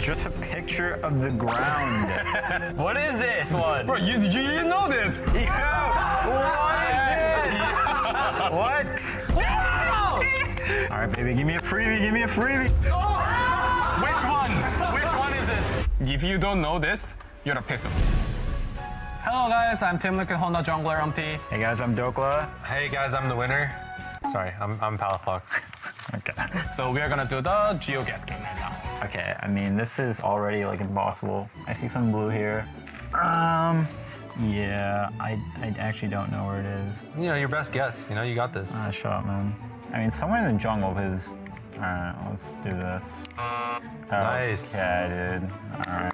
Just a picture of the ground. What is this one? Bro, you know this. What? All right, baby, give me a freebie. Give me a freebie. Which one? Which one is it? If you don't know this, you're a piss of. Hello guys, I'm Tim Liquid Honda Jungler UmTi. Hey guys, I'm Dokla. Hey guys, I'm the winner. Sorry, I'm Palafox. Okay. So we are gonna do the GeoGuess game right now. Okay, I mean, this is already like impossible. I see some blue here. Yeah, I actually don't know where it is. You know, your best guess. You know, you got this. Shut up, man. I mean, somewhere in the jungle, because... Alright, let's do this. Nice. Okay, dude. Alright.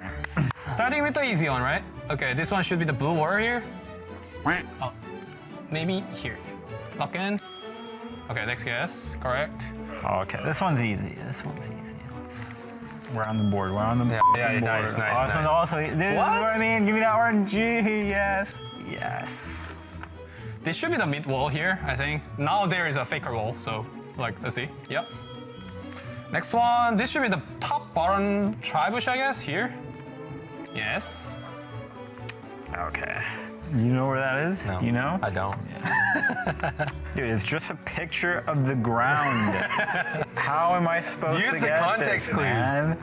Starting with the easy one, right? Okay, this one should be the blue warrior. Oh, maybe here. Lock in. Okay, next guess. Correct. Okay, this one's easy. This one's easy. We're on the board. We're on the board. Yeah, nice. Also, dude, this is what I mean. Give me that RNG. Yes. Yes. This should be the mid wall here, I think. Now there is a faker wall, so like, let's see. Yep. Next one, this should be the top bottom tribush, I guess, here. Yes. Okay. You know where that is? No, Do you know? I don't. Yeah. Dude, it's just a picture of the ground. How am I supposed to get Use the context this, clues. man?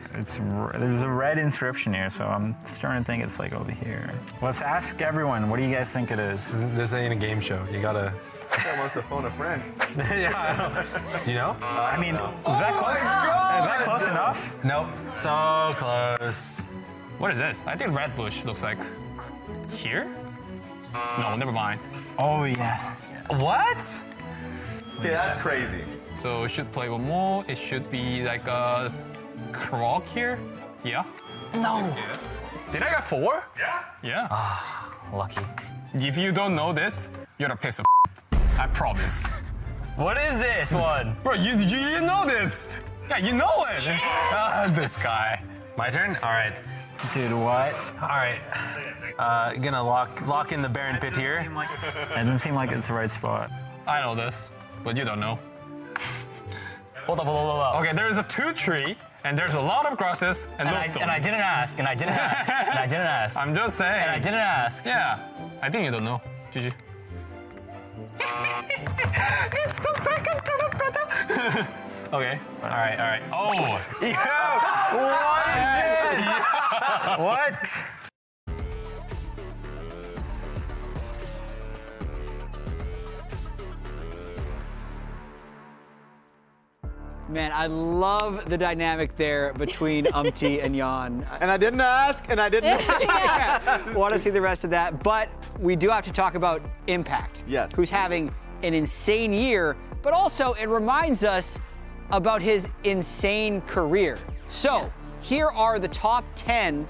There's a red inscription here, so I'm starting to think it's like over here. Let's ask everyone. What do you guys think it is? This ain't a game show. You gotta. I want to phone a friend. Yeah, I know. You know? I mean, is that close? Is that close enough? Nope. So close. What is this? I think red bush looks like here. No, never mind. Oh yes. What? Yeah, that's crazy. So we should play one more. It should be like a croc here. Yeah. No. Yes. Did I get 4? Yeah. Yeah. Lucky. If you don't know this, you're a piece of. I promise. What is this one? Bro, you know this. Yeah, you know it. This guy. My turn. All right. Dude, what? All right. Gonna lock in the Baron pit here. It doesn't seem like it's the right spot. I know this, but you don't know. Hold up. Okay, there's a 2 tree, and there's a lot of grasses and no stone. And I didn't ask. And I didn't ask. I'm just saying. And I didn't ask. Yeah, I think you don't know. GG. It's the second turn, brother. Okay. All right. Oh. What? Man, I love the dynamic there between UmTi and Yeon. And I didn't ask, and I didn't ask. Want to see the rest of that, but we do have to talk about Impact. Yes. Who's having an insane year, but also it reminds us about his insane career. So, here are the top 10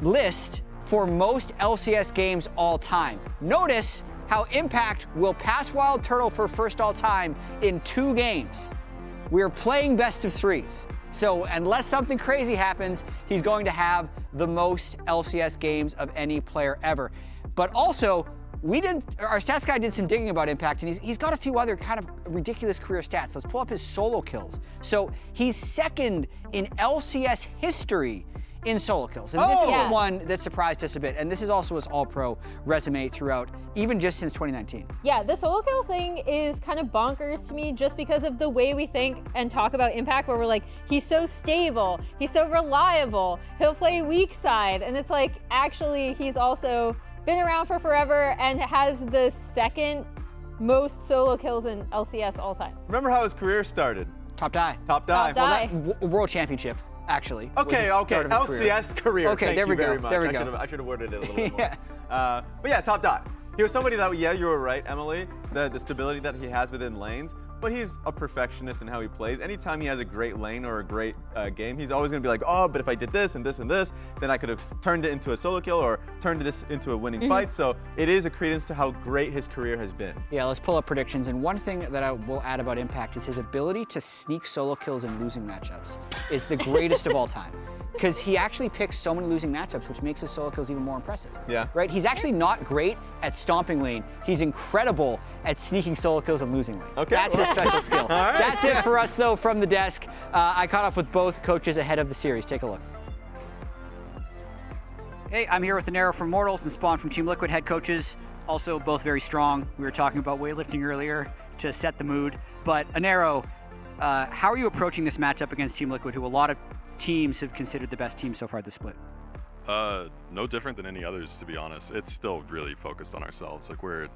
list for most LCS games all time. Notice how Impact will pass Wild Turtle for first all time in 2 games. We're playing best of 3s. So unless something crazy happens, he's going to have the most LCS games of any player ever. But also, our stats guy did some digging about Impact, and he's got a few other kind of ridiculous career stats. Let's pull up his solo kills. So he's second in LCS history in solo kills. And this is the one that surprised us a bit. And this is also his all-pro resume throughout, even just since 2019. Yeah, the solo kill thing is kind of bonkers to me just because of the way we think and talk about Impact, where we're like, he's so stable, he's so reliable, he'll play weak side. And it's like, actually, he's also been around for forever and has the second most solo kills in LCS all time. Remember how his career started? Top die. Top die. Top die. World Championship, actually. Okay. LCS career. Okay, Thank there we you very go. much. There we go. I should have worded it a little bit more. Yeah. But yeah, top die. He was somebody that, yeah, you were right, Emily, the stability that he has within lanes, but he's a perfectionist in how he plays. Anytime he has a great lane or a great game, he's always going to be like, oh, but if I did this and this and this, then I could have turned it into a solo kill or turned this into a winning fight. So it is a credence to how great his career has been. Yeah, let's pull up predictions. And one thing that I will add about Impact is his ability to sneak solo kills in losing matchups is the greatest of all time. because he actually picks so many losing matchups, which makes his solo kills even more impressive. Yeah. Right? He's actually not great at stomping lane. He's incredible at sneaking solo kills and losing lanes. Okay. That's his special skill. right. That's it for us, though, from the desk. I caught up with both coaches ahead of the series. Take a look. Hey, I'm here with Anero from Immortals and Spawn from Team Liquid, head coaches. Also, both very strong. We were talking about weightlifting earlier to set the mood. But Anero, how are you approaching this matchup against Team Liquid, who a lot of teams have considered the best team so far this split? No different than any others, to be honest. It's still really focused on ourselves. Like, we're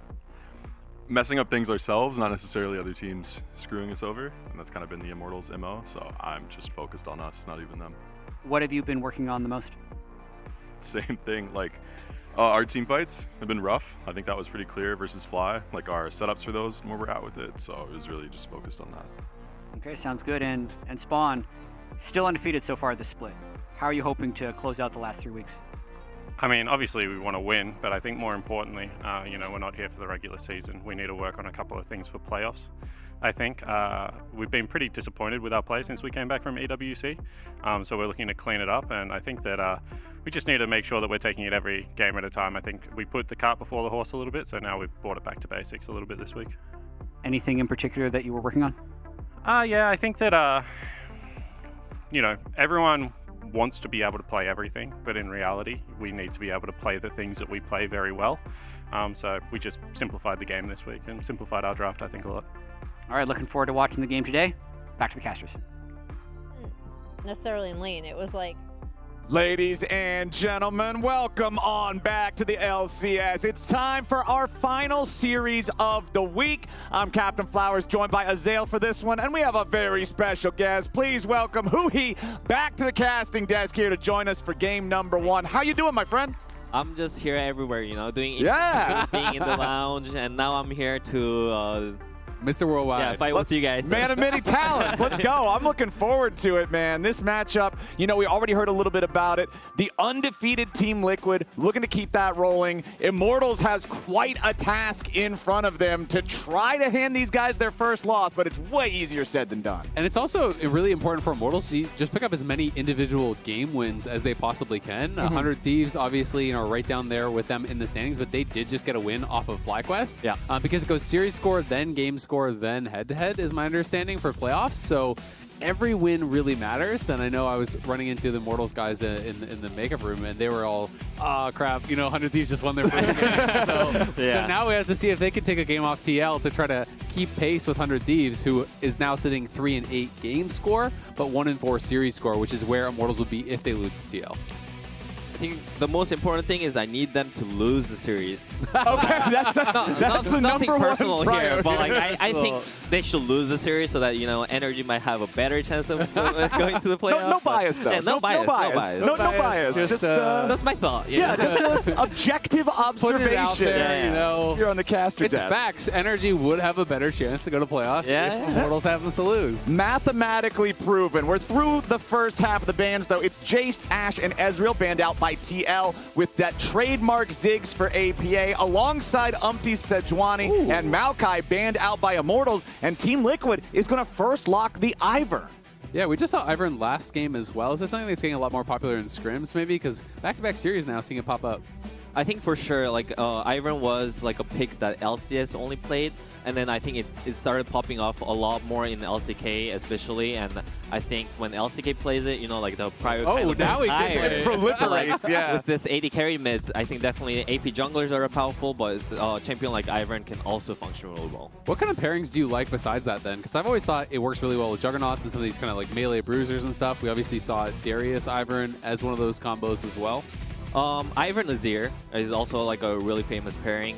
messing up things ourselves, not necessarily other teams screwing us over. And that's kind of been the Immortals' MO. So I'm just focused on us, not even them. What have you been working on the most? Same thing. Like, our team fights have been rough. I think that was pretty clear versus Fly. Like, our setups for those and where we're at with it. So it was really just focused on that. Okay, sounds good. And Spawn, still undefeated so far this split. How are you hoping to close out the last 3 weeks? I mean, obviously we want to win, but I think more importantly, we're not here for the regular season. We need to work on a couple of things for playoffs. I think we've been pretty disappointed with our play since we came back from EWC, so we're looking to clean it up, and I think that we just need to make sure that we're taking it every game at a time. I think we put the cart before the horse a little bit, so now we've brought it back to basics a little bit this week. Anything in particular that you were working on? Yeah, I think that, everyone wants to be able to play everything, but in reality, we need to be able to play the things that we play very well. So we just simplified the game this week and simplified our draft, I think, a lot. All right, looking forward to watching the game today. Back to the casters. Necessarily in lane. It was like, Ladies and gentlemen, welcome on back to the LCS. It's time for our final series of the week. I'm Captain Flowers, joined by Azael for this one, and we have a very special guest. Please welcome Huhi back to the casting desk here to join us for game number 1. How you doing, my friend? I'm just here everywhere, doing Yeah. being in the lounge, and now I'm here to Mr. Worldwide. fight with you guys. Man of many talents. Let's go. I'm looking forward to it, man. This matchup, we already heard a little bit about it. The undefeated Team Liquid looking to keep that rolling. Immortals has quite a task in front of them to try to hand these guys their first loss, but it's way easier said than done. And it's also really important for Immortals to just pick up as many individual game wins as they possibly can. 100 Thieves, obviously, right down there with them in the standings, but they did just get a win off of FlyQuest. Yeah. Because it goes series score, then game score, then head-to-head is my understanding for playoffs. So every win really matters. And I know I was running into the Immortals guys in the makeup room, and they were all, oh, crap, 100 Thieves just won their first game. So now we have to see if they can take a game off TL to try to keep pace with 100 Thieves, who is now sitting 3-8 game score, but 1-4 series score, which is where Immortals would be if they lose to TL. I think the most important thing is I need them to lose the series. Okay, that's the nothing number one personal here, priority. but I think they should lose the series so that Energy might have a better chance of going to the playoffs. No bias, though. Yeah, no bias. No bias. Just that's my thought. just objective observation. Put it out there, You're on the caster It's desk. facts. Energy would have a better chance to go to playoffs if Immortals happens to lose. Mathematically proven. We're through the first half of the bans, though. It's Jace, Ashe, and Ezreal banned out by TL with that trademark Ziggs for APA alongside UmTi, Sejuani, and Maokai banned out by Immortals, and Team Liquid is going to first lock the Ivern. Yeah, we just saw Ivern last game as well. Is this something that's getting a lot more popular in scrims, maybe? Because back-to-back series now, seeing it pop up. I think for sure, Ivern was like a pick that LCS only played, and then I think it started popping off a lot more in LCK especially, and I think when LCK plays it, the prior kind of now higher, it proliferates, yeah. With this AD carry mids, I think definitely AP junglers are powerful, but a champion like Ivern can also function really well. What kind of pairings do you like besides that then? Because I've always thought it works really well with Juggernauts and some of these kind of melee bruisers and stuff. We obviously saw Darius Ivern as one of those combos as well. Ivern Azir is also a really famous pairing.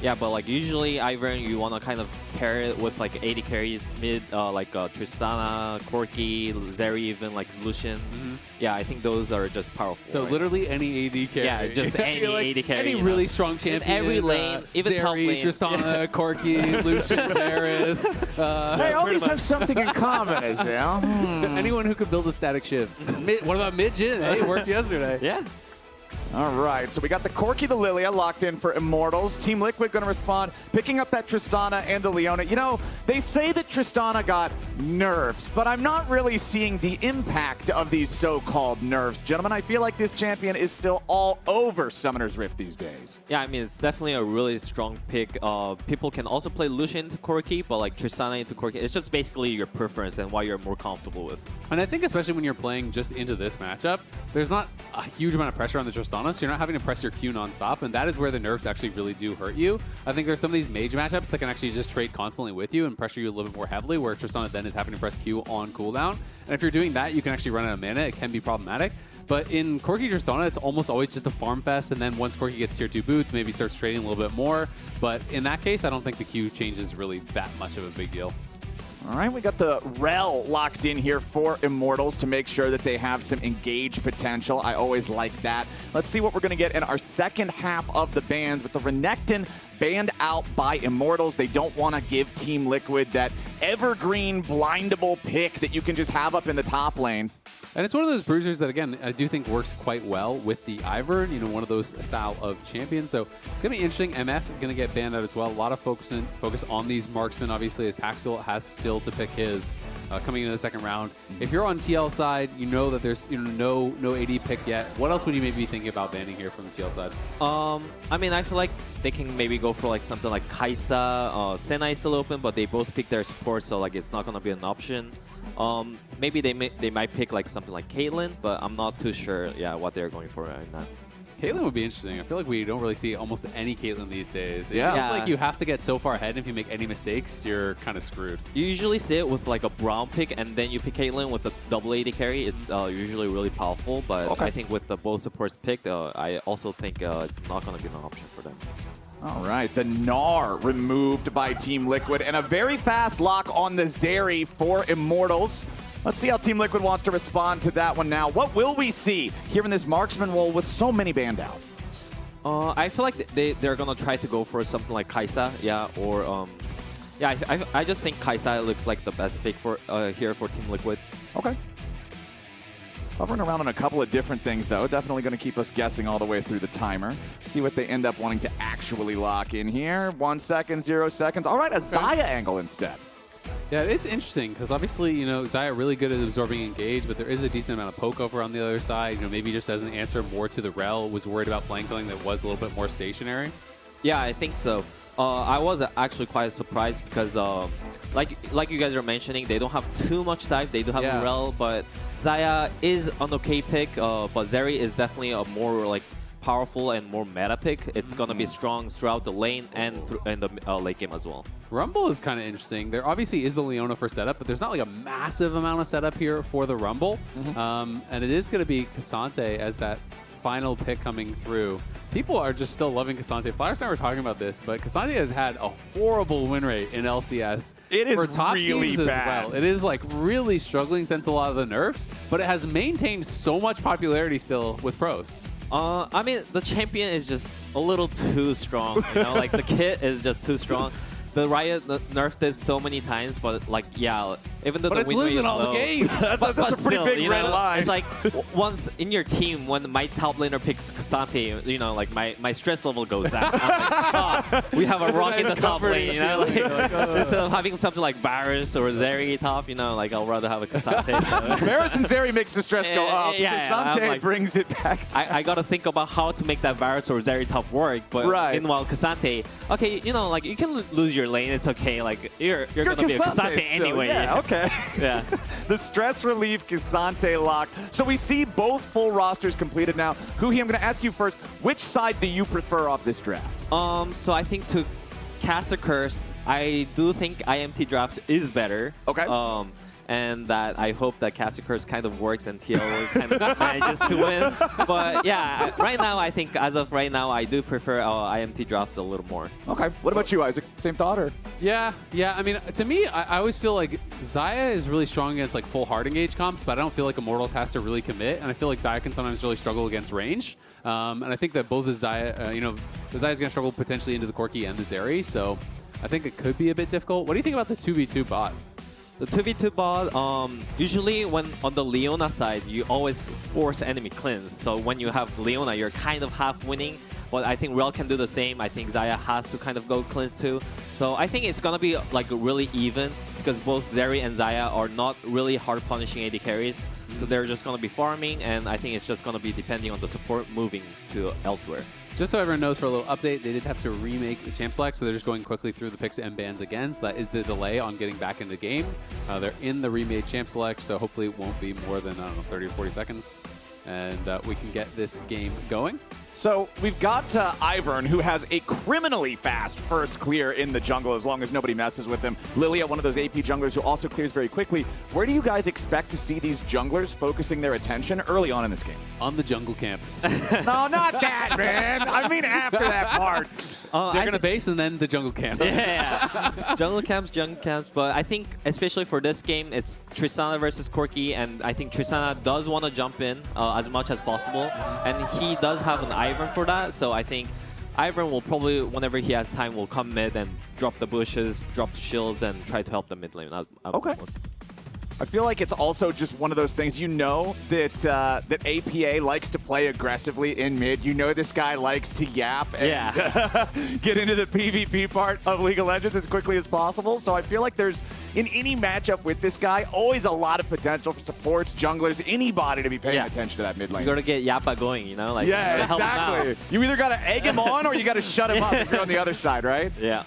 Yeah, but usually Ivern you want to kind of pair it with AD carries mid, Tristana, Corki, Zeri, even Lucian. Yeah, I think those are just powerful. So literally any AD carry. Yeah, just any AD carry. Any really strong champion. In every lane, even top Zeri, lane. Tristana, Corki, Lucian, Varus. Hey, all these have something in common, Azael. Anyone who could build a static shift. What about mid-gen? Hey, it worked yesterday. Yeah. All right, so we got the Corki, the Lillia locked in for Immortals. Team Liquid going to respond, picking up that Tristana and the Leona. They say that Tristana got nerfs, but I'm not really seeing the impact of these so-called nerfs. Gentlemen, I feel like this champion is still all over Summoner's Rift these days. Yeah, I mean, it's definitely a really strong pick. People can also play Lucian into Corki, but like Tristana into Corki, it's just basically your preference and what you're more comfortable with. And I think especially when you're playing just into this matchup, there's not a huge amount of pressure on the Tristana, so you're not having to press your Q non-stop, and that is where the nerfs actually really do hurt you. I think there's some of these mage matchups that can actually just trade constantly with you and pressure you a little bit more heavily, where Tristana then is having to press Q on cooldown. And if you're doing that, you can actually run out of mana. It can be problematic. But in Corki Tristana, it's almost always just a farm fest, and then once Corki gets tier 2 boots, maybe starts trading a little bit more. But in that case, I don't think the Q change is really that much of a big deal. All right, we got the Rell locked in here for Immortals to make sure that they have some engage potential. I always like that. Let's see what we're going to get in our second half of the bans with the Renekton banned out by Immortals. They don't want to give Team Liquid that evergreen blindable pick that you can just have up in the top lane. And it's one of those bruisers that, again, I do think works quite well with the Ivern, you know, one of those style of champions. So it's going to be interesting. MF going to get banned out as well. A lot of focus on these marksmen, obviously, as Tactical has still to pick his coming into the second round. If you're on TL side, you know that there's no AD pick yet. What else would you maybe be thinking about banning here from the TL side? I mean, I feel like they can maybe go for like something like Kai'Sa. Senna is still open, but they both pick their support, so like it's not going to be an option. Maybe they might pick like something like Caitlyn, but I'm not too sure, yeah, what they're going for right now. Caitlyn would be interesting. I feel like we don't really see almost any Caitlyn these days. It yeah. feels like you have to get so far ahead, and if you make any mistakes, you're kind of screwed. You usually see it with like a Brown pick, and then you pick Caitlyn with a double AD carry. It's usually really powerful, but okay. I think with the both supports picked, I also think it's not going to be an option for them. All right, the Gnar removed by Team Liquid, and a very fast lock on the Zeri for Immortals. Let's see how Team Liquid wants to respond to that one now. What will we see here in this marksman role with so many banned out? I feel like they're going to try to go for something like Kai'Sa, yeah, or yeah, I just think Kai'Sa looks like the best pick for here for Team Liquid. Okay. Hovering around on a couple of different things, though. Definitely going to keep us guessing all the way through the timer. See what they end up wanting to actually lock in here. 1 second, 0 seconds. All right, a Xayah angle instead. Yeah, it is interesting because obviously, you know, Xayah really good at absorbing engage, but there is a decent amount of poke over on the other side. You know, maybe just as an answer more to the Rell, was worried about playing something that was a little bit more stationary. Yeah, I think so. I was actually quite surprised because, like you guys are mentioning, they don't have too much dive. They do have Rell, but Xayah is an okay pick. But Zeri is definitely a more like powerful and more meta pick. It's gonna be strong throughout the lane and in the late game as well. Rumble is kind of interesting. There obviously is the Leona for setup, but there's not like a massive amount of setup here for the Rumble. And it is going to be K'Sante as that final pick coming through. People are just still loving K'Sante. Flowers and I were talking about this, but K'Sante has had a horrible win rate in LCS. It is for top really teams bad. as well. It is like really struggling since a lot of the nerfs, but it has maintained so much popularity still with pros. I mean, the champion is just a little too strong. You know, like the kit is just too strong. The Riot nerfed it so many times, but like, yeah, even though but the it's win rate losing is all low, the games. That's a pretty still, big red line. It's like once in your team, when my top laner picks K'Sante, you know, like my stress level goes down. I'm like, oh, we have a rock in the top lane, you know, like, instead of having something like Varus or Zeri top, you know, like I'll rather have a K'Sante. So. Varus and Zeri makes the stress go up. K'Sante like, brings it back. I got to think about how to make that Varus or Zeri top work, but meanwhile K'Sante, okay, you know, like you can lose your lane, it's okay. Like you're gonna be a K'Sante anyway. Yeah, okay. Yeah. The stress relief K'Sante lock. So we see both full rosters completed now. Huhi, I'm gonna ask you first, which side do you prefer off this draft? So I think to cast a curse, I do think IMT draft is better. Okay. And that I hope that Cast a Curse kind of works and TL kind of manages to win. But yeah, right now I think as of right now I do prefer IMT drafts a little more. Okay. What about you, Isaac? Same thought or? Yeah. I mean, to me, I always feel like Xayah is really strong against like full hard engage comps, but I don't feel like Immortals has to really commit, and I feel like Xayah can sometimes really struggle against range. And I think that both the Xayah, you know, the Xayah is going to struggle potentially into the Corki and the Zeri, so I think it could be a bit difficult. What do you think about the 2v2 bot? The 2v2 bot, usually when on the Leona side, you always force enemy cleanse. So when you have Leona, you're kind of half winning. But I think Rell can do the same. I think Xayah has to kind of go cleanse too. So I think it's gonna be like really even because both Zeri and Xayah are not really hard punishing AD carries. So they're just gonna be farming, and I think it's just gonna be depending on the support moving to elsewhere. Just so everyone knows, for a little update, they did have to remake the champ select, so they're just going quickly through the picks and bans again. So that is the delay on getting back into the game. They're in the remade champ select, so hopefully it won't be more than, I don't know, 30 or 40 seconds. And we can get this game going. So we've got Ivern, who has a criminally fast first clear in the jungle as long as nobody messes with him. Lillia, one of those AP junglers who also clears very quickly. Where do you guys expect to see these junglers focusing their attention early on in this game? On the jungle camps. No, not that, man. I mean after that part. They're going to base and then the jungle camps. Yeah. jungle camps. But I think, especially for this game, it's Tristana versus Corki, and I think Tristana does want to jump in as much as possible. And he does have an Ivern for that, so I think Ivern will probably, whenever he has time, will come mid and drop the bushes, drop the shields, and try to help the mid lane. Okay. I feel like it's also just one of those things, you know, that that APA likes to play aggressively in mid. You know this guy likes to yap and get into the PvP part of League of Legends as quickly as possible. So I feel like there's, in any matchup with this guy, always a lot of potential for supports, junglers, anybody to be paying attention to that mid lane. You gotta get Yappa going, you know? Like, yeah, exactly. You either gotta egg him on or you gotta shut him up if you're on the other side, right? Yeah.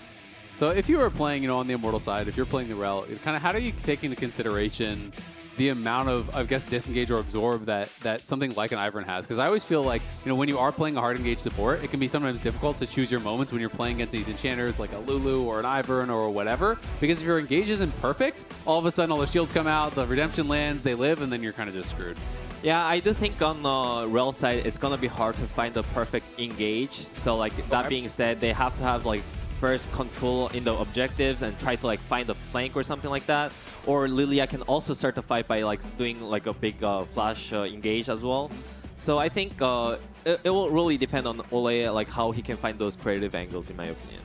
So if you were playing, you know, on the Immortal side, if you're playing the Rell, kind of how do you take into consideration the amount of, I guess, disengage or absorb that something like an Ivern has? Because I always feel like, you know, when you are playing a hard engaged support, it can be sometimes difficult to choose your moments when you're playing against these enchanters like a Lulu or an Ivern or whatever. Because if your engage isn't perfect, all of a sudden all the shields come out, the redemption lands, they live, and then you're kind of just screwed. Yeah, I do think on the Rell side, it's gonna be hard to find the perfect engage. So like that being said, they have to have like first control in the objectives and try to like find a flank or something like that. Or Lillia can also start the fight by like doing like a big flash engage as well. So I think it will really depend on Olleh, like how he can find those creative angles, in my opinion.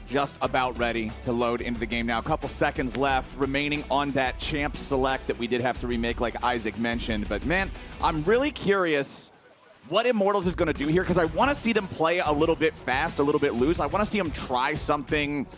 Just about ready to load into the game now. A couple seconds left remaining on that champ select that we did have to remake, like Isaac mentioned. But man, I'm really curious what Immortals is going to do here, because I want to see them play a little bit fast, a little bit loose. I want to see them try something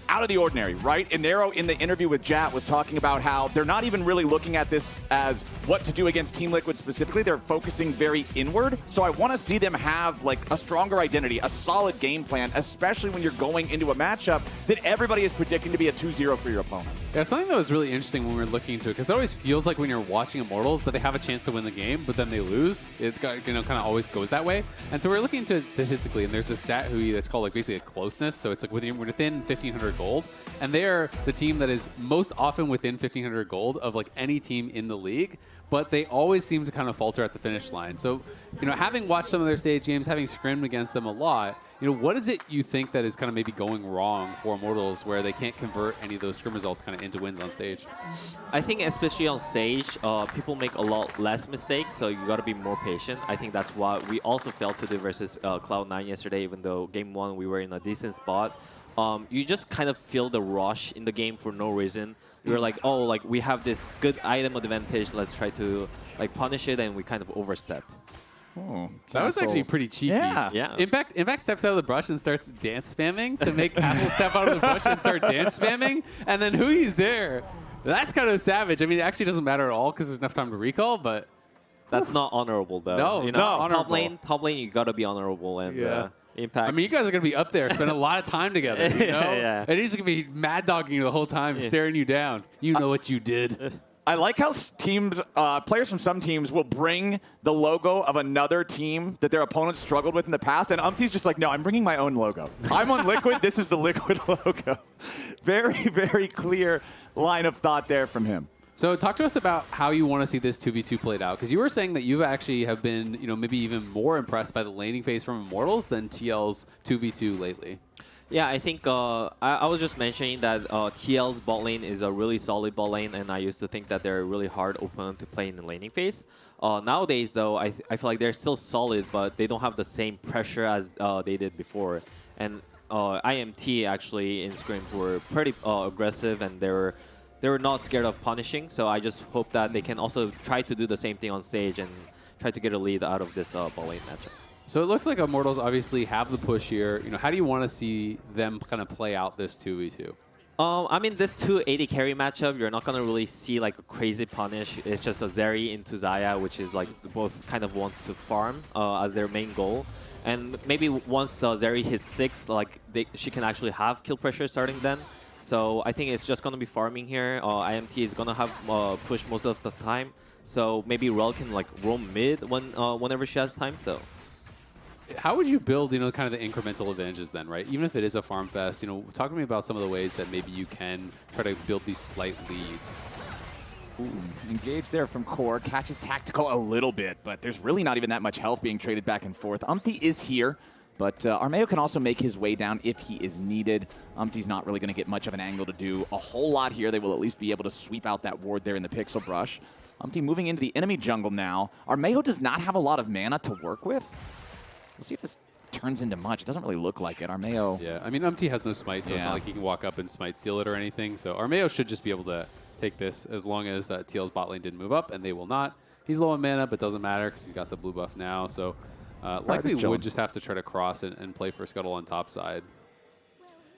out of the ordinary, right? And Nero in the interview with Jat was talking about how they're not even really looking at this as what to do against Team Liquid specifically. They're focusing very inward. So I want to see them have like a stronger identity, a solid game plan, especially when you're going into a matchup that everybody is predicting to be a 2-0 for your opponent. Yeah, something that was really interesting when we were looking into it, because it always feels like when you're watching Immortals that they have a chance to win the game, but then they lose. It kind of always goes that way. And so we're looking into it statistically, and there's a stat Huhi that's called like basically a closeness. So it's like within 1,500 gold, and they're the team that is most often within 1,500 gold of like any team in the league. But they always seem to kind of falter at the finish line. So, you know, having watched some of their stage games, having scrimmed against them a lot, you know, what is it you think that is kind of maybe going wrong for Immortals where they can't convert any of those scrim results kind of into wins on stage? I think especially on stage, people make a lot less mistakes, so you got to be more patient. I think that's what we also failed to do versus Cloud9 yesterday, even though game 1 we were in a decent spot. You just kind of feel the rush in the game for no reason. You're like, oh, like we have this good item advantage, let's try to like punish it, and we kind of overstep. Oh, that was actually pretty cheeky. Yeah. Impact steps out of the brush and starts dance spamming to make Castle step out of the bush and start dance spamming, and then Huhi's there. That's kind of savage. I mean, it actually doesn't matter at all because there's enough time to recall, but that's not honorable though. No, you know, not honorable. Top lane, you gotta be honorable, and Impact. I mean, you guys are going to be up there, spending a lot of time together, you know? And he's going to be mad dogging you the whole time, staring you down. You know what you did. I like how teams, players from some teams will bring the logo of another team that their opponents struggled with in the past, and UmTi's just like, no, I'm bringing my own logo. I'm on Liquid. This is the Liquid logo. Very, very clear line of thought there from him. So talk to us about how you want to see this 2v2 played out, because you were saying that you actually have been, you know, maybe even more impressed by the laning phase from Immortals than TL's 2v2 lately. Yeah, I think I was just mentioning that TL's bot lane is a really solid bot lane, and I used to think that they're a really hard opponent to play in the laning phase. Nowadays, though, I feel like they're still solid, but they don't have the same pressure as they did before. And IMT actually in scrims were pretty aggressive, and they were not scared of punishing. So I just hope that they can also try to do the same thing on stage and try to get a lead out of this bot lane matchup. So it looks like Immortals obviously have the push here. You know, how do you want to see them kind of play out this 2v2? I mean, this 2 AD carry matchup, you're not going to really see like a crazy punish. It's just a Zeri into Xayah, which is like both kind of wants to farm as their main goal. And maybe once Zeri hits 6, like she can actually have kill pressure starting then. So I think it's just going to be farming here. IMT is going to have push most of the time. So maybe Rell can like roam mid whenever she has time. So how would you build, you know, kind of the incremental advantages then, right? Even if it is a farm fest, you know, talk to me about some of the ways that maybe you can try to build these slight leads. Ooh, engaged there from Core, catches tactical a little bit, but there's really not even that much health being traded back and forth. UmTi is here, but Armao can also make his way down if he is needed. UmTi's not really going to get much of an angle to do a whole lot here. They will at least be able to sweep out that ward there in the Pixel Brush. UmTi moving into the enemy jungle now. Armao does not have a lot of mana to work with. We'll see if this turns into much. It doesn't really look like it. Armao. Yeah, I mean, UmTi has no smite, so it's not like he can walk up and smite steal it or anything. So Armao should just be able to take this as long as TL's bot lane didn't move up, and they will not. He's low on mana, but doesn't matter because he's got the blue buff now. So likely would just have to try to cross and play for Scuttle on top side.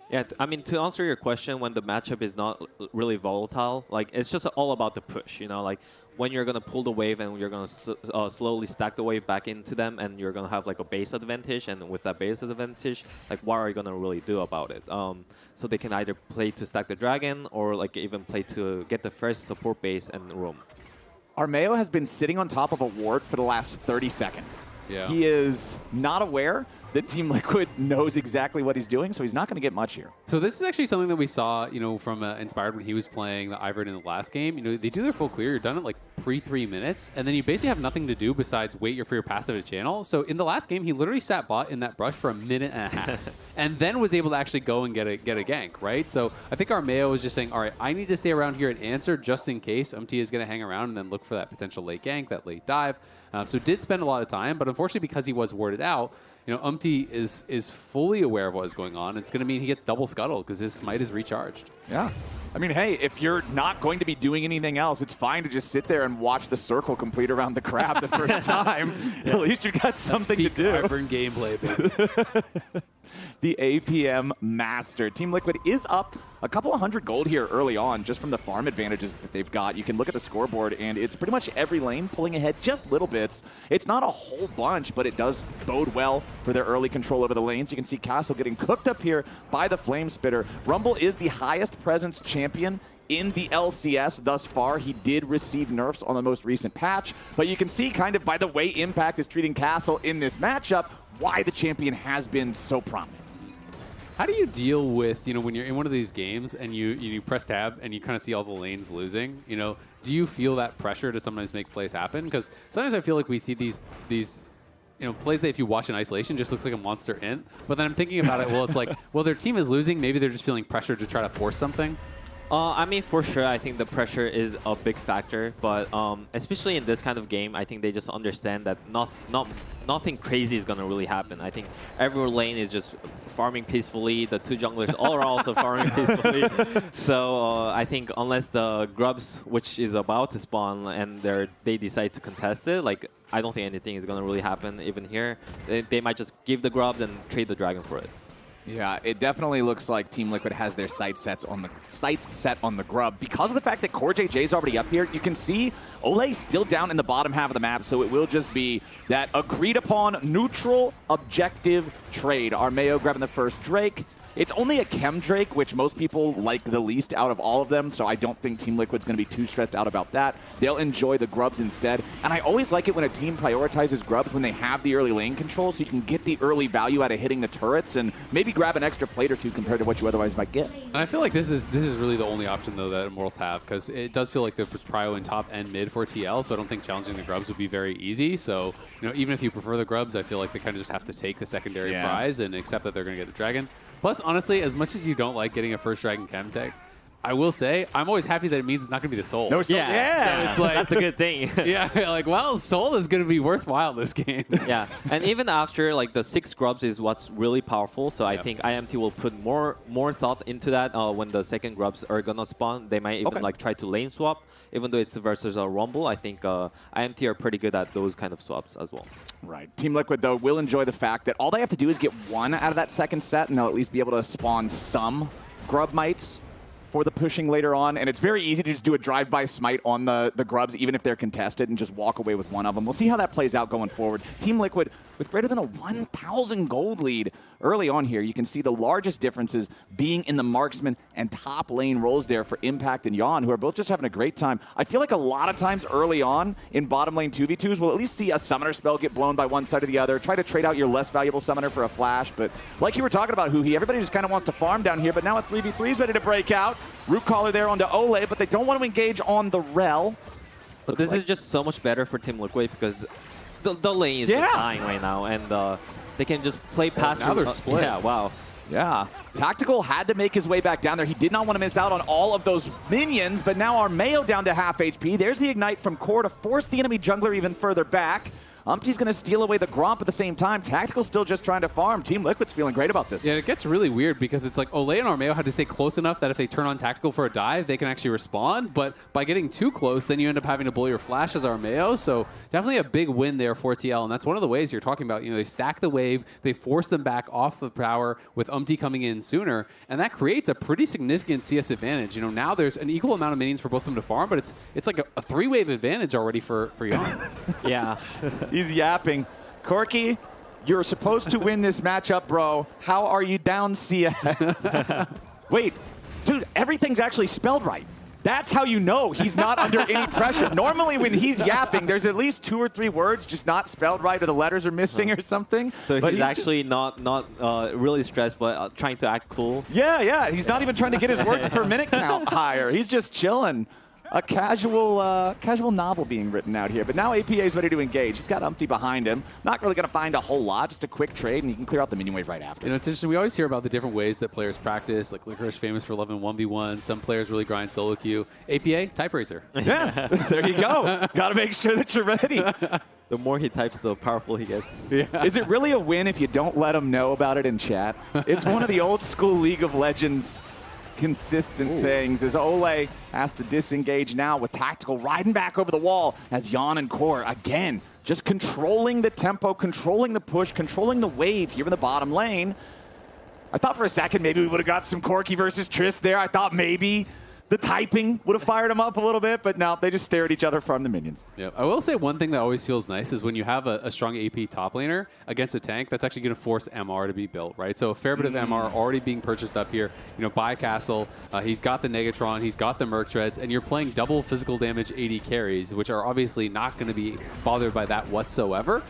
yeah, I mean, to answer your question, when the matchup is not really volatile, like it's just all about the push, you know, like when you're going to pull the wave and you're going to slowly stack the wave back into them and you're going to have like a base advantage, and with that base advantage, like what are you going to really do about it? So they can either play to stack the dragon or like even play to get the first support base and roam. Armao has been sitting on top of a ward for the last 30 seconds. Yeah. He is not aware that Team Liquid knows exactly what he's doing, so he's not going to get much here. So this is actually something that we saw, you know, from Inspired when he was playing the Ivern in the last game. You know, they do their full clear. You're done at like pre-3 minutes, and then you basically have nothing to do besides wait for your passive to channel. So in the last game, he literally sat bot in that brush for a minute and a half, and then was able to actually go and get a gank, right? So I think Armao was just saying, all right, I need to stay around here and answer just in case UmTi is going to hang around and then look for that potential late gank, that late dive. So did spend a lot of time, but unfortunately because he was warded out, you know, UmTi is fully aware of what is going on. It's going to mean he gets double scuttle because his smite is recharged. Yeah. I mean, hey, if you're not going to be doing anything else, it's fine to just sit there and watch the circle complete around the crab the first time. Yeah. At least you've got something to do. Ivern gameplay, baby. The APM Master. Team Liquid is up a couple of hundred gold here early on just from the farm advantages that they've got. You can look at the scoreboard, and it's pretty much every lane pulling ahead just little bits. It's not a whole bunch, but it does bode well for their early control over the lanes. You can see Castle getting cooked up here by the Flame Spitter. Rumble is the highest presence champion in the LCS thus far. He did receive nerfs on the most recent patch, but you can see kind of by the way Impact is treating Castle in this matchup why the champion has been so prominent. How do you deal with, you know, when you're in one of these games and you press tab and you kind of see all the lanes losing, you know, do you feel that pressure to sometimes make plays happen? Because sometimes I feel like we see these you know, plays that if you watch in isolation just looks like a monster int. But then I'm thinking about it, well, it's like, well, their team is losing. Maybe they're just feeling pressure to try to force something. I mean, for sure, I think the pressure is a big factor, but especially in this kind of game, I think they just understand that nothing crazy is going to really happen. I think every lane is just farming peacefully. The two junglers all are also farming peacefully. So I think unless the grubs, which is about to spawn, and they decide to contest it, like I don't think anything is going to really happen even here. They might just give the grubs and trade the dragon for it. Yeah, it definitely looks like Team Liquid has their sights set on the grub. Because of the fact that CoreJJ is already up here, you can see Olleh still down in the bottom half of the map, so it will just be that agreed-upon neutral objective trade. Armao grabbing the first Drake. It's only a Chem Drake, which most people like the least out of all of them, so I don't think Team Liquid's going to be too stressed out about that. They'll enjoy the grubs instead. And I always like it when a team prioritizes grubs when they have the early lane control, so you can get the early value out of hitting the turrets and maybe grab an extra plate or two compared to what you otherwise might get. And I feel like this is really the only option, though, that Immortals have, because it does feel like there's prio in top and mid for TL, so I don't think challenging the grubs would be very easy. So, you know, even if you prefer the grubs, I feel like they kind of just have to take the secondary prize and accept that they're going to get the dragon. Plus, honestly, as much as you don't like getting a first Dragon Chem tech, I will say, I'm always happy that it means it's not going to be the Soul. No Soul. Yeah. So it's like, that's a good thing. Yeah, like, well, Soul is going to be worthwhile this game. Yeah, and even after, like, the 6 grubs is what's really powerful, so I think IMT will put more thought into that when the second grubs are going to spawn. They might even, like, try to lane swap, even though it's versus a Rumble. I think IMT are pretty good at those kind of swaps as well. Right. Team Liquid, though, will enjoy the fact that all they have to do is get 1 out of that second set, and they'll at least be able to spawn some grub mites for the pushing later on, and it's very easy to just do a drive-by smite on the grubs, even if they're contested, and just walk away with 1 of them. We'll see how that plays out going forward. Team Liquid, with greater than a 1,000 gold lead early on here, you can see the largest differences being in the marksman and top lane roles there for Impact and Yeon, who are both just having a great time. I feel like a lot of times early on in bottom lane 2v2s, we'll at least see a summoner spell get blown by one side or the other, try to trade out your less valuable summoner for a flash, but like you were talking about, Huhi, everybody just kind of wants to farm down here, but now a 3v3 is ready to break out. Root Caller there onto Olleh, but they don't want to engage on the Rell. But this is just so much better for Team Liquid because the lane is just dying right now, and they can just play past. Now they're split. Yeah, wow. Yeah. Tactical had to make his way back down there. He did not want to miss out on all of those minions, but now Armao down to half HP. There's the Ignite from Core to force the enemy jungler even further back. UmTi's going to steal away the Gromp at the same time. Tactical's still just trying to farm. Team Liquid's feeling great about this. Yeah, it gets really weird because it's like Olleh and Armao had to stay close enough that if they turn on Tactical for a dive, they can actually respond. But by getting too close, then you end up having to blow your flash as Armao. So definitely a big win there for TL. And that's one of the ways you're talking about. You know, they stack the wave, they force them back off the power with UmTi coming in sooner. And that creates a pretty significant CS advantage. You know, now there's an equal amount of minions for both of them to farm, but it's like a 3-wave advantage already for Yeon. Yeah. He's yapping. Corki, you're supposed to win this matchup, bro. How are you down, CS? Wait, dude, everything's actually spelled right. That's how you know he's not under any pressure. Normally when he's yapping, there's at least 2 or 3 words just not spelled right or the letters are missing or something. So but he's actually not really stressed, but trying to act cool. Yeah. He's not even trying to get his words per minute count higher. He's just chilling. A casual novel being written out here. But now APA is ready to engage. He's got UmTi behind him. Not really going to find a whole lot. Just a quick trade, and he can clear out the minion wave right after. You know, it's interesting. We always hear about the different ways that players practice. Like Licorice famous for loving 1v1. Some players really grind solo queue. APA, type racer. Yeah, there you go. Got to make sure that you're ready. The more he types, the powerful he gets. Yeah. Is it really a win if you don't let him know about it in chat? It's one of the old school League of Legends consistent things as Olleh has to disengage now with Tactical riding back over the wall as Yeon and Core again just controlling the tempo, controlling the push, controlling the wave here in the bottom lane. I thought for a second maybe we would have got some Corki versus Trist there. I thought maybe the typing would have fired him up a little bit, but no, they just stare at each other from the minions. Yeah, I will say one thing that always feels nice is when you have a strong AP top laner against a tank, that's actually going to force MR to be built, right? So a fair bit of MR already being purchased up here, you know, by Castle. He's got the Negatron, he's got the Merc Treads, and you're playing double physical damage AD carries, which are obviously not going to be bothered by that whatsoever.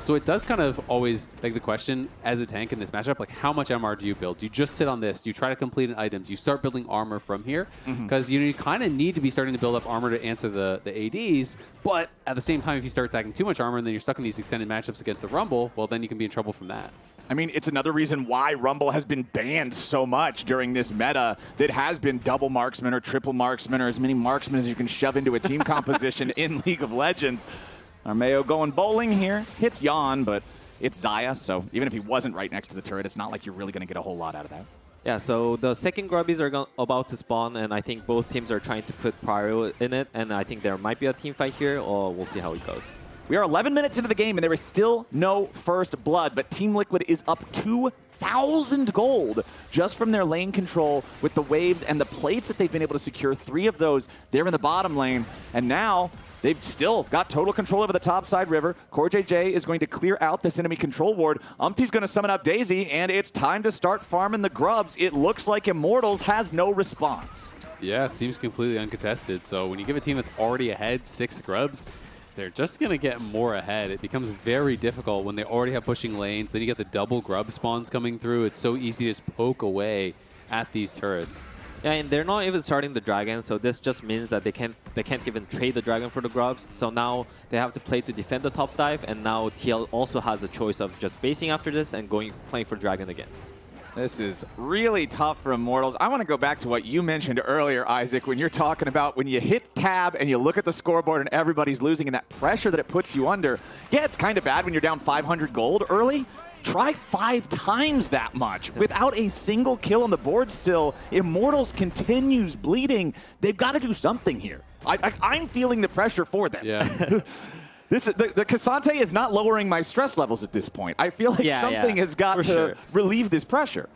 So it does kind of always beg the question, as a tank in this matchup, like how much MR do you build? Do you just sit on this? Do you try to complete an item? Do you start building armor from here? Because you kind of need to be starting to build up armor to answer the ADs, but at the same time, if you start stacking too much armor and then you're stuck in these extended matchups against the Rumble, well, then you can be in trouble from that. I mean, it's another reason why Rumble has been banned so much during this meta that has been double marksman or triple marksman or as many marksmen as you can shove into a team composition in League of Legends. Armao going bowling here. Hits Yeon, but it's Xayah, so even if he wasn't right next to the turret, it's not like you're really going to get a whole lot out of that. Yeah, so the second grubbies are about to spawn, and I think both teams are trying to put Pyro in it, and I think there might be a team fight here, or we'll see how it goes. We are 11 minutes into the game, and there is still no first blood, but Team Liquid is up 2,000 gold just from their lane control with the waves and the plates that they've been able to secure. 3 of those there in the bottom lane, and now they've still got total control over the top side river. CoreJJ is going to clear out this enemy control ward. UmTi's going to summon up Daisy, and it's time to start farming the grubs. It looks like Immortals has no response. Yeah, it seems completely uncontested. So when you give a team that's already ahead 6 grubs, they're just going to get more ahead. It becomes very difficult when they already have pushing lanes. Then you get the double grub spawns coming through. It's so easy to just poke away at these turrets. Yeah, and they're not even starting the dragon, so this just means that they can't even trade the dragon for the grubs. So now they have to play to defend the top dive, and now TL also has a choice of just basing after this and playing for dragon again. This is really tough for Immortals. I want to go back to what you mentioned earlier, Isaac, when you're talking about when you hit tab and you look at the scoreboard and everybody's losing and that pressure that it puts you under. Yeah, it's kind of bad when you're down 500 gold early. Try 5 times that much. Without a single kill on the board still, Immortals continues bleeding. They've got to do something here. I'm feeling the pressure for them. Yeah. The Cassante is not lowering my stress levels at this point. I feel like something has got to relieve this pressure.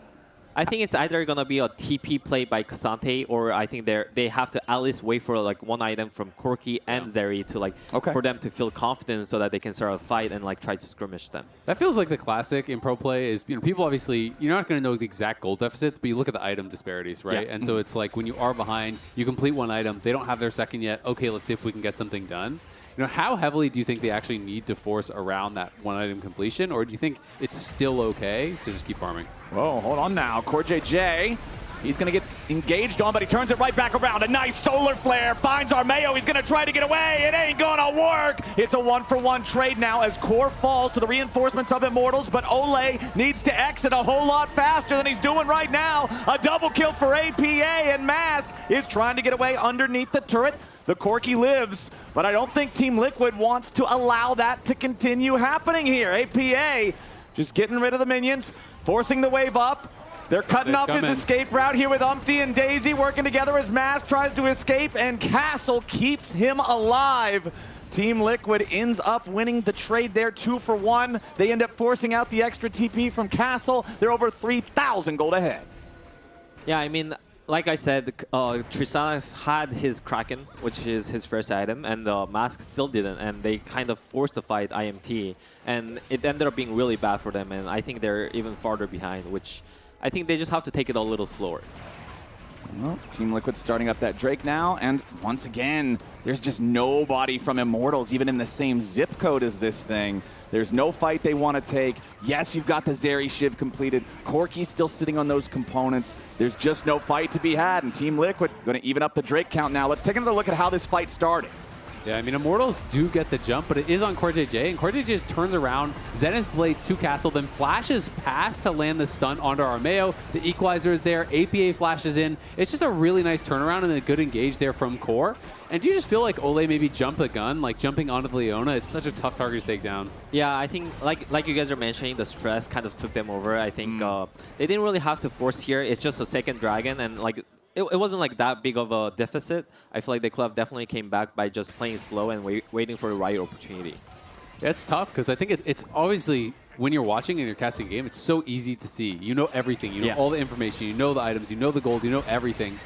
I think it's either going to be a TP play by Cassante, or I think they have to at least wait for like one item from Corki and Zeri to like for them to feel confident so that they can start a fight and like try to skirmish them. That feels like the classic in pro play is, people obviously, you're not going to know the exact gold deficits, but you look at the item disparities, right? Yeah. And so it's like when you are behind, you complete one item, they don't have their second yet. Okay, let's see if we can get something done. How heavily do you think they actually need to force around that one item completion, or do you think it's still okay to just keep farming? Whoa, hold on now. CoreJJ, he's going to get engaged on, but he turns it right back around. A nice solar flare finds Armao. He's going to try to get away. It ain't going to work. It's a 1-for-1 trade now as Core falls to the reinforcements of Immortals, but Olleh needs to exit a whole lot faster than he's doing right now. A double kill for APA, and Mask is trying to get away underneath the turret. The Corki lives, but I don't think Team Liquid wants to allow that to continue happening here. APA just getting rid of the minions, forcing the wave up. They're cutting off his escape route here with UmTi and Daisy working together as Mask tries to escape, and Castle keeps him alive. Team Liquid ends up winning the trade there 2-for-1. They end up forcing out the extra TP from Castle. They're over 3,000 gold ahead. Yeah, I mean, like I said, Tristana had his Kraken, which is his first item, and Mask still didn't, and they kind of forced the fight IMT, and it ended up being really bad for them, and I think they're even farther behind, which I think they just have to take it a little slower. Well, Team Liquid starting up that Drake now, and once again, there's just nobody from Immortals even in the same zip code as this thing. There's no fight they want to take. Yes, you've got the Zeri Shiv completed. Corki's still sitting on those components. There's just no fight to be had, and Team Liquid going to even up the Drake count now. Let's take another look at how this fight started. Yeah, I mean, Immortals do get the jump, but it is on CoreJJ, and CoreJJ just turns around, Zenith blades to Castle, then flashes past to land the stun onto Armao. The equalizer is there, APA flashes in. It's just a really nice turnaround and a good engage there from Core. And do you just feel like Olleh maybe jumped the gun, like jumping onto the Leona? It's such a tough target to take down. Yeah, I think, like you guys are mentioning, the stress kind of took them over. I think they didn't really have to force here. It's just a second dragon, and like it wasn't like that big of a deficit. I feel like they could have definitely came back by just playing slow and waiting for the right opportunity. Yeah, it's tough because I think it's obviously, when you're watching and you're casting a game, it's so easy to see. You know everything. You know all the information. You know the items. You know the gold. You know everything.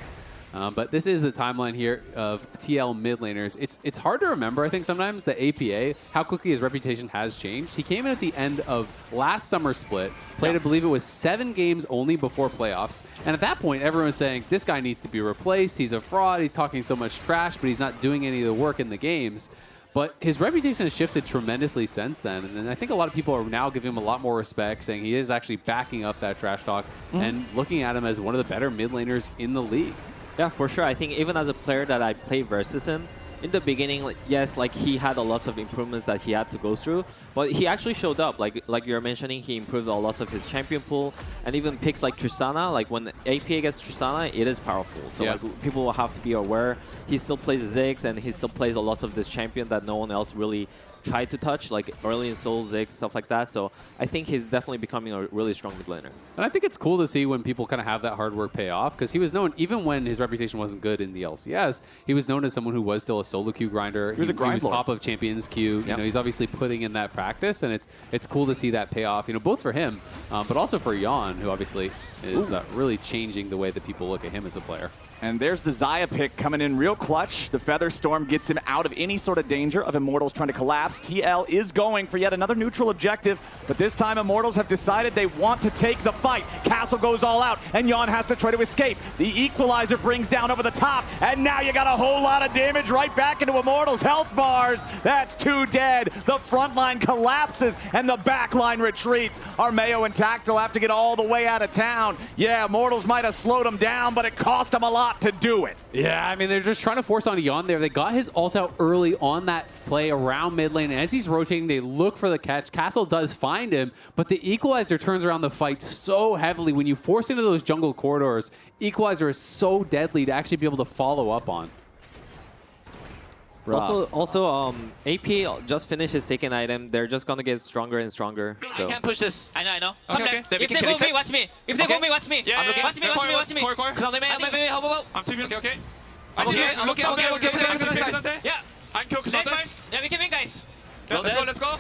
But this is the timeline here of TL mid laners. It's hard to remember, I think, sometimes, the APA, how quickly his reputation has changed. He came in at the end of last Summer Split, played, I believe it was 7 games only before playoffs. And at that point, everyone was saying, this guy needs to be replaced. He's a fraud. He's talking so much trash, but he's not doing any of the work in the games. But his reputation has shifted tremendously since then. And I think a lot of people are now giving him a lot more respect, saying he is actually backing up that trash talk and looking at him as one of the better mid laners in the league. Yeah, for sure. I think even as a player that I play versus him, in the beginning, yes, like he had a lot of improvements that he had to go through, but he actually showed up. Like you're mentioning, he improved a lot of his champion pool, and even picks like Tristana. Like when APA gets Tristana, it is powerful. So like people will have to be aware. He still plays Ziggs, and he still plays a lot of this champion that no one else really tried to touch, like early in Soul, Ziggs, stuff like that. So I think he's definitely becoming a really strong mid laner. And I think it's cool to see when people kind of have that hard work pay off, because he was known, even when his reputation wasn't good in the LCS, he was known as someone who was still a solo queue grinder. He was top of Champions queue. You know, he's obviously putting in that practice, and it's cool to see that pay off, you know, both for him, but also for Yeon, who obviously is really changing the way that people look at him as a player. And there's the Xayah pick coming in real clutch. The Feather Storm gets him out of any sort of danger of Immortals trying to collapse. TL is going for yet another neutral objective, but this time Immortals have decided they want to take the fight. Castle goes all out, and Yeon has to try to escape. The equalizer brings down over the top, and now you got a whole lot of damage right back into Immortals' health bars. That's 2 dead. The front line collapses, and the back line retreats. Armao and Tactile have to get all the way out of town. Yeah, Immortals might have slowed them down, but it cost them a lot. not to do it. Yeah, I mean, they're just trying to force on Yeon there. They got his ult out early on that play around mid lane, and as he's rotating, they look for the catch. Castle does find him, but the Equalizer turns around the fight so heavily. When you force into those jungle corridors, Equalizer is so deadly to actually be able to follow up on. Also, AP just finished his second item. They're just gonna get stronger and stronger. So. I can't push this. I know. Come Okay, there. If they go me, watch me. If they go me, watch me. Yeah, I'm looking. Watch me. Core. I'm teaming. Okay. Okay. Yeah. I can kill Stay Cassandra. first. Yeah, we can win, guys. Let's go.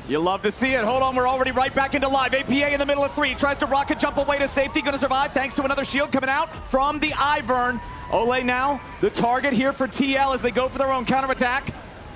You love to see it. Hold on, we're already right back into live. APA in the middle of 3. Tries to rocket jump away to safety. Going to survive thanks to another shield coming out from the Ivern. Olleh now the target here for TL as they go for their own counterattack.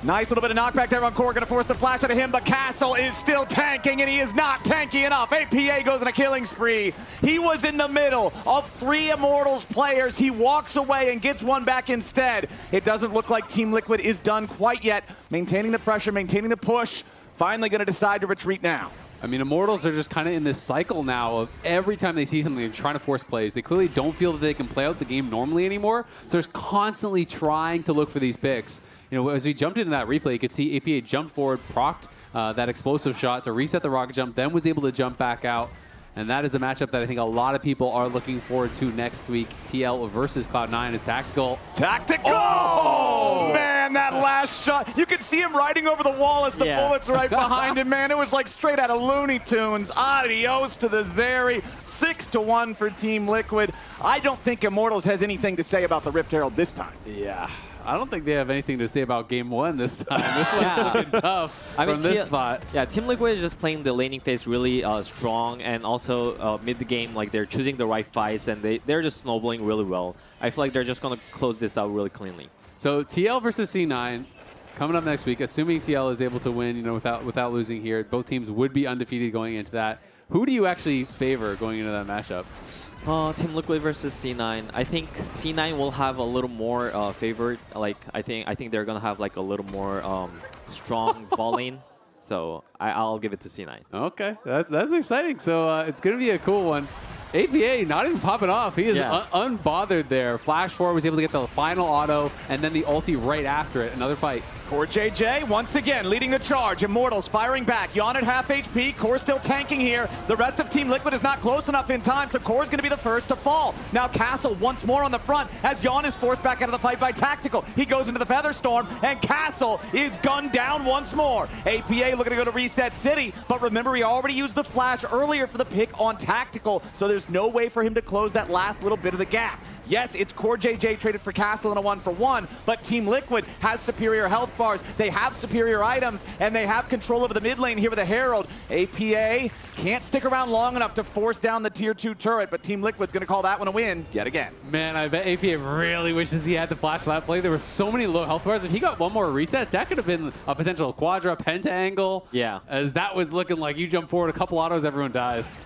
Nice little bit of knockback there on Core. Going to force the flash out of him, but Castle is still tanking, and he is not tanky enough. APA goes on a killing spree. He was in the middle of 3 Immortals players. He walks away and gets one back instead. It doesn't look like Team Liquid is done quite yet. Maintaining the pressure, maintaining the push. Finally going to decide to retreat now. I mean, Immortals are just kind of in this cycle now of every time they see something, they're trying to force plays. They clearly don't feel that they can play out the game normally anymore, so they're constantly trying to look for these picks. You know, as we jumped into that replay, you could see APA jump forward, procced that explosive shot to reset the rocket jump, then was able to jump back out. And that is the matchup that I think a lot of people are looking forward to next week. TL versus Cloud9 is Tactical. Oh, man, that last shot. You could see him riding over the wall as the bullets right behind him, man. It was like straight out of Looney Tunes. Adios to the Zeri. 6-1 for Team Liquid. I don't think Immortals has anything to say about the Rift Herald this time. Yeah. I don't think they have anything to say about game 1 this time. This one's looking tough from this spot. Yeah, Team Liquid is just playing the laning phase really strong, and also mid the game, like they're choosing the right fights, and they're just snowballing really well. I feel like they're just going to close this out really cleanly. So TL versus C9 coming up next week. Assuming TL is able to win, you know, without losing here, both teams would be undefeated going into that. Who do you actually favor going into that matchup? Team Liquid versus C9. I think C9 will have a little more favored. Like I think they're gonna have like a little more strong ball lane. So I'll give it to C9. Okay, that's exciting. So it's gonna be a cool one. APA not even popping off. He is unbothered there. Flash forward, was able to get the final auto, and then the ulti right after it. Another fight. CoreJJ once again leading the charge. Immortals firing back. Yeon at half HP. Core still tanking here. The rest of Team Liquid is not close enough in time, so Core's going to be the first to fall. Now Castle once more on the front as Yeon is forced back out of the fight by Tactical. He goes into the Featherstorm, and Castle is gunned down once more. APA looking to go to Reset City, but remember he already used the flash earlier for the pick on Tactical, so there's no way for him to close that last little bit of the gap. Yes, it's CoreJJ traded for Castle in a 1-for-1, but Team Liquid has superior health bars, they have superior items, and they have control over the mid lane here with the Herald. APA can't stick around long enough to force down the tier 2 turret, but Team Liquid's going to call that one a win yet again. Man, I bet APA really wishes he had the flash for that play. There were so many low health bars. If he got one more reset, that could have been a potential quadra penta angle. Yeah. As that was looking like you jump forward a couple autos, everyone dies.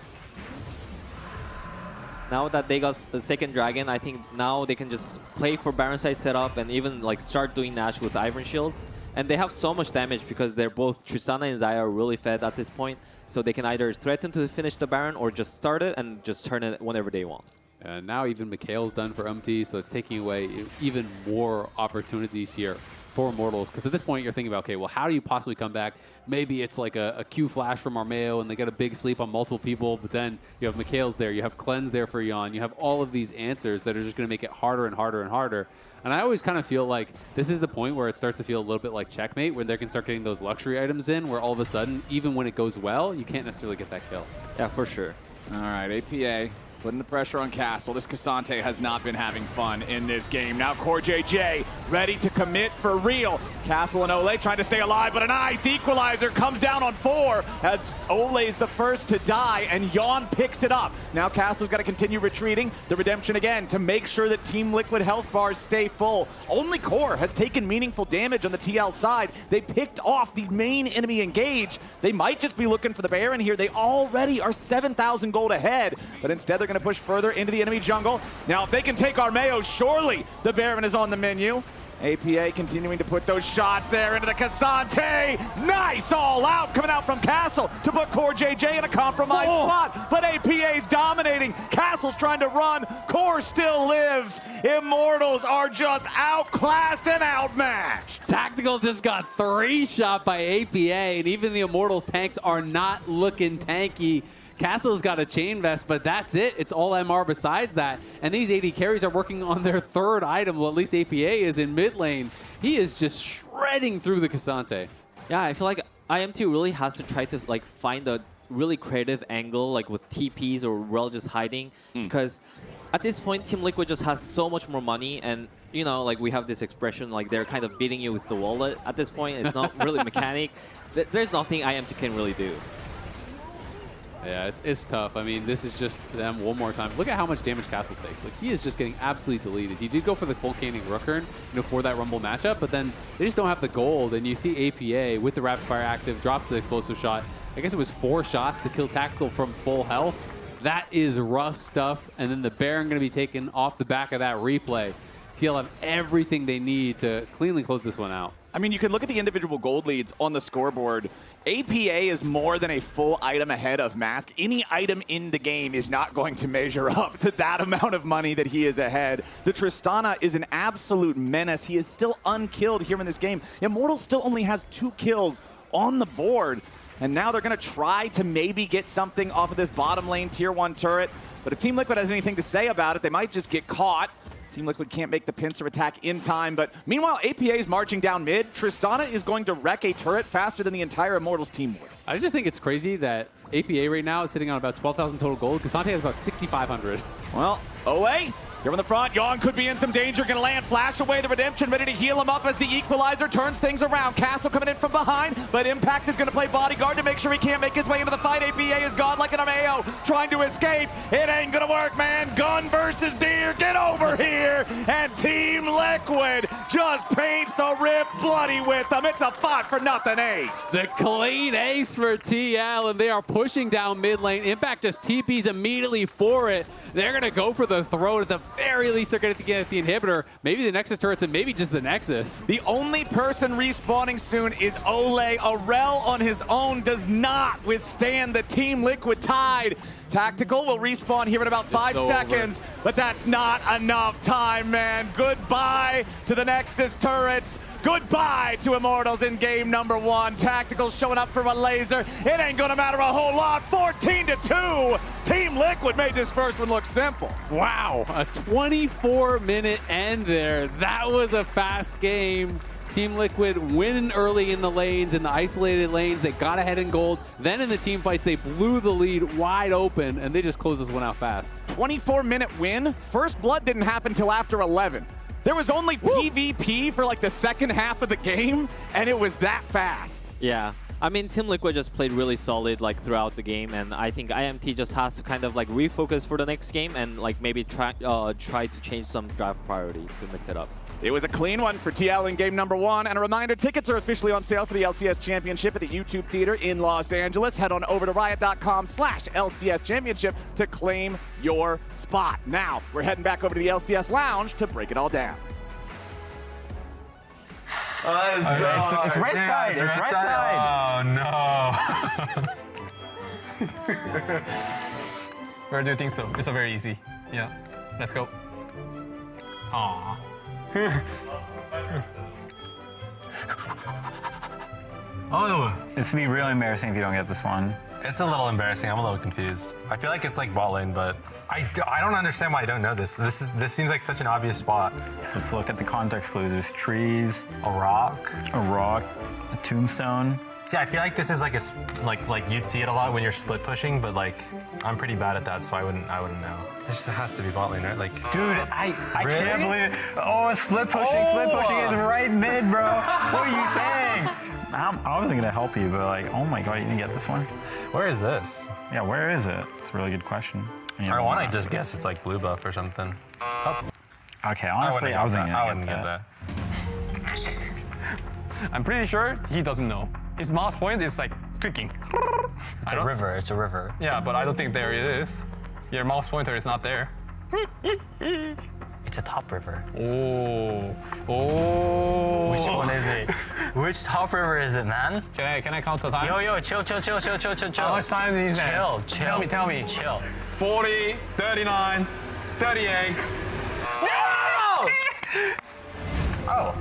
Now that they got the second dragon, I think now they can just play for Baron side setup and even like start doing Nash with Ivern shields. And they have so much damage because they're both Tristana and Xayah are really fed at this point. So they can either threaten to finish the Baron or just start it and just turn it whenever they want. And now even Mikhail's done for UmTi, so it's taking away even more opportunities here for Immortals. Because at this point, you're thinking about, okay, well, how do you possibly come back? Maybe it's like a Q flash from Armao, and they get a big sleep on multiple people, but then you have Mikhail's there, you have Cleanse there for Yeon, you have all of these answers that are just going to make it harder and harder and harder. And I always kind of feel like this is the point where it starts to feel a little bit like Checkmate, where they can start getting those luxury items in, where all of a sudden, even when it goes well, you can't necessarily get that kill. Yeah, for sure. All right, APA putting the pressure on Castle. This Cassante has not been having fun in this game. Now CoreJJ ready to commit for real. Castle and Olleh trying to stay alive, but a nice equalizer comes down on 4 as Olleh's the first to die, and Yeon picks it up. Now Castle's got to continue retreating. The redemption again to make sure that Team Liquid health bars stay full. Only Core has taken meaningful damage on the TL side. They picked off the main enemy engage. They might just be looking for the Baron here. They already are 7,000 gold ahead, but instead they're going to push further into the enemy jungle. Now if they can take Armao, surely the Baron is on the menu. APA continuing to put those shots there into the Cassante. Nice all out coming out from Castle to put CoreJJ in a compromised spot. But APA's dominating. Castle's trying to run. Core still lives. Immortals are just outclassed and outmatched. Tactical just got 3-shot by APA, and even the Immortals tanks are not looking tanky. Castle's got a chain vest, but that's it. It's all MR besides that. And these AD carries are working on their 3rd item. Well, at least APA is in mid lane. He is just shredding through the Cassante. Yeah, I feel like IMT really has to try to like find a really creative angle, like with TPs or Rell just hiding. Because at this point, Team Liquid just has so much more money, and you know, like we have this expression, like they're kind of beating you with the wallet. At this point, it's not really mechanic. There's nothing IMT can really do. Yeah, it's tough. I mean, this is just them one more time. Look at how much damage Castle takes. Like, he is just getting absolutely deleted. He did go for the Volcaning Rookern, for that Rumble matchup, but then they just don't have the gold. And you see APA with the Rapid Fire active, drops the explosive shot. I guess it was 4 shots to kill Tactical from full health. That is rough stuff. And then the Baron going to be taken off the back of that replay. TL have everything they need to cleanly close this one out. I mean, you can look at the individual gold leads on the scoreboard. APA is more than a full item ahead of Mask. Any item in the game is not going to measure up to that amount of money that he is ahead. The Tristana is an absolute menace. He is still unkilled here in this game. Immortal still only has 2 kills on the board. And now they're going to try to maybe get something off of this bottom lane tier 1 turret. But if Team Liquid has anything to say about it, they might just get caught. Team Liquid can't make the pincer attack in time, but meanwhile, APA is marching down mid. Tristana is going to wreck a turret faster than the entire Immortals team would. I just think it's crazy that APA right now is sitting on about 12,000 total gold. Cassante has about 6,500. Well, Olleh, here in the front. Yeon could be in some danger. Going to land, flash away the redemption, ready to heal him up as the equalizer turns things around. Castle coming in from behind, but Impact is going to play bodyguard to make sure he can't make his way into the fight. APA is gone like an Armao, trying to escape. It ain't going to work, man. Gun versus deer. Get over here. And Team Liquid just paints the rip bloody with them. It's a 5-for-0 ace. The clean ace for TL, and they are pushing down mid lane. Impact just TPs immediately for it. They're going to go for the throw. At the very least, they're going to get the inhibitor, maybe the Nexus turrets, and maybe just the Nexus. The only person respawning soon is Olleh. A Rell on his own does not withstand the Team Liquid tide. Tactical will respawn here in about 5 seconds, but that's not enough time, man. Goodbye to the Nexus turrets. Goodbye to Immortals in game number 1. Tactical showing up for a laser. It ain't gonna matter a whole lot. 14-2. Team Liquid made this first one look simple. Wow, a 24-minute end there. That was a fast game. Team Liquid winning early in the lanes, in the isolated lanes. They got ahead in gold. Then in the team fights, they blew the lead wide open, and they just closed this one out fast. 24-minute win. First blood didn't happen till after 11. There was only PvP for like the second half of the game, and it was that fast. Yeah. I mean, Team Liquid just played really solid like throughout the game, and I think IMT just has to kind of like refocus for the next game and like maybe try to change some draft priorities to mix it up. It was a clean one for TL in game number 1. And a reminder, tickets are officially on sale for the LCS Championship at the YouTube Theater in Los Angeles. Head on over to riot.com/LCS Championship to claim your spot. Now, we're heading back over to the LCS Lounge to break it all down. It's right side. It's right side. Oh, no. Where do you think so? It's a very easy. Yeah. Let's go. Aww. Oh, this would be really embarrassing if you don't get this one. It's a little embarrassing. I'm a little confused. I feel like it's like bot lane, but I don't understand why I don't know this. This seems like such an obvious spot. Let's look at the context clues. There's trees, a rock, a tombstone. See, I feel like this is like like you'd see it a lot when you're split pushing, but like I'm pretty bad at that, so I wouldn't know. It just has to be bot lane, right? Like, dude, I can't believe it. Oh, it's split pushing. Split pushing is right mid, bro. What are you saying? I wasn't gonna help you, but like, oh my god, you didn't get this one. Where is this? Yeah, where is it? It's a really good question. I want to just guess it's like blue buff or something. Oh. Okay, honestly, I wouldn't get that. I'm pretty sure he doesn't know. His mouse point is like tweaking. It's a river. It's a river. Yeah, but I don't think there it is. Your mouse pointer is not there. It's It's a top river. Oh. Oh. Which one is it? Which top river is it, man? Can I count the time? Yo, chill. How much time do you have? Chill. Tell me. Chill. 40, 39, 38. No! Oh.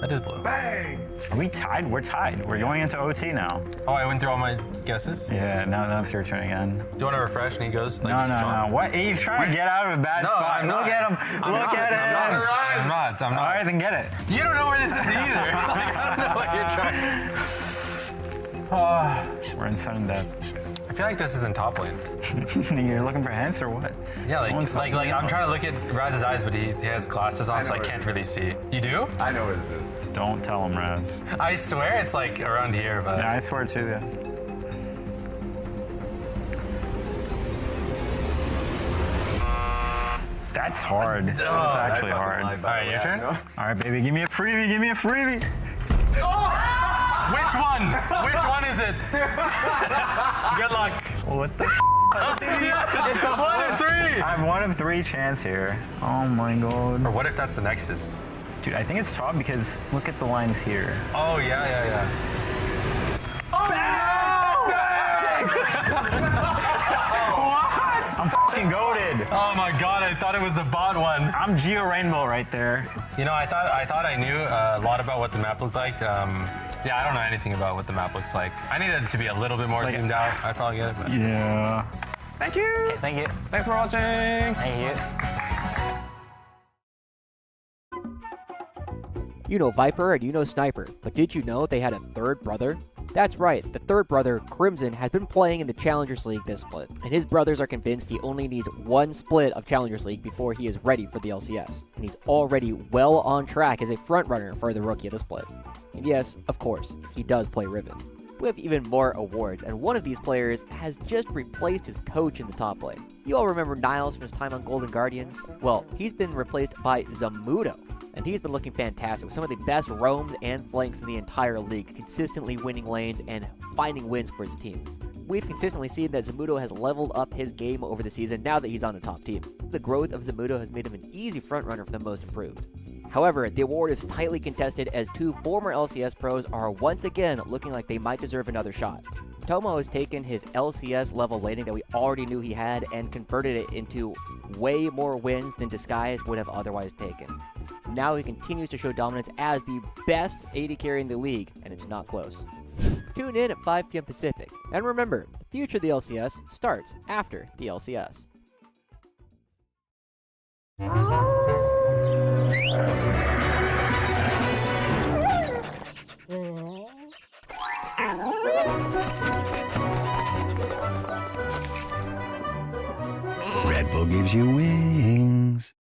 That is blue. Bang! Are we tied? We're tied. We're going into OT now. Oh, I went through all my guesses? Yeah, now it's your turn again. Do you want to refresh? And he goes like No. What? He's trying to get out of a bad spot. Look at him. Look at him. I'm not. All right, then get it. You don't know where this is either. Like, I don't know what you're trying. We're in sudden death. I feel like this is in top lane. You're looking for hints or what? Yeah, like I'm trying to look at Raz's eyes, but he has glasses on, so I can't really see. You do? I know what this is. Don't tell him, Raz. I swear it's like around here, but. Yeah, I swear too, yeah. That's hard. That's actually hard. All right, your turn. All right, baby, give me a freebie. Which one? Which one is it? Good luck. What the It's a 1 of 3. I have 1 of 3 chance here. Oh my god. Or what if that's the Nexus? Dude, I think it's top because look at the lines here. Oh, yeah. What? I'm fucking goated. Oh my god, I thought it was the bot one. I'm Geo Rainbow right there. You know, I thought I knew a lot about what the map looked like. Yeah, I don't know anything about what the map looks like. I needed it to be a little bit more zoomed out. I probably get it. But... Yeah. Thank you. Okay, thank you. Thanks for watching. Thank you. You know Viper and you know Sniper, but did you know they had a third brother? That's right, the third brother, Crimson, has been playing in the Challengers League this split, and his brothers are convinced he only needs 1 split of Challengers League before he is ready for the LCS, and he's already well on track as a frontrunner for the Rookie of the Split. And yes, of course, he does play Riven. We have even more awards, and one of these players has just replaced his coach in the top lane. You all remember Niles from his time on Golden Guardians? Well, he's been replaced by Zamudo, and he's been looking fantastic with some of the best roams and flanks in the entire league, consistently winning lanes and finding wins for his team. We've consistently seen that Zamudo has leveled up his game over the season now that he's on a top team. The growth of Zamudo has made him an easy frontrunner for the most improved. However, the award is tightly contested as 2 former LCS pros are once again looking like they might deserve another shot. Tomo has taken his LCS level laning that we already knew he had and converted it into way more wins than Disguise would have otherwise taken. Now he continues to show dominance as the best AD carry in the league, and it's not close. Tune in at 5 p.m. Pacific, and remember, the future of the LCS starts after the LCS. Red Bull gives you wings.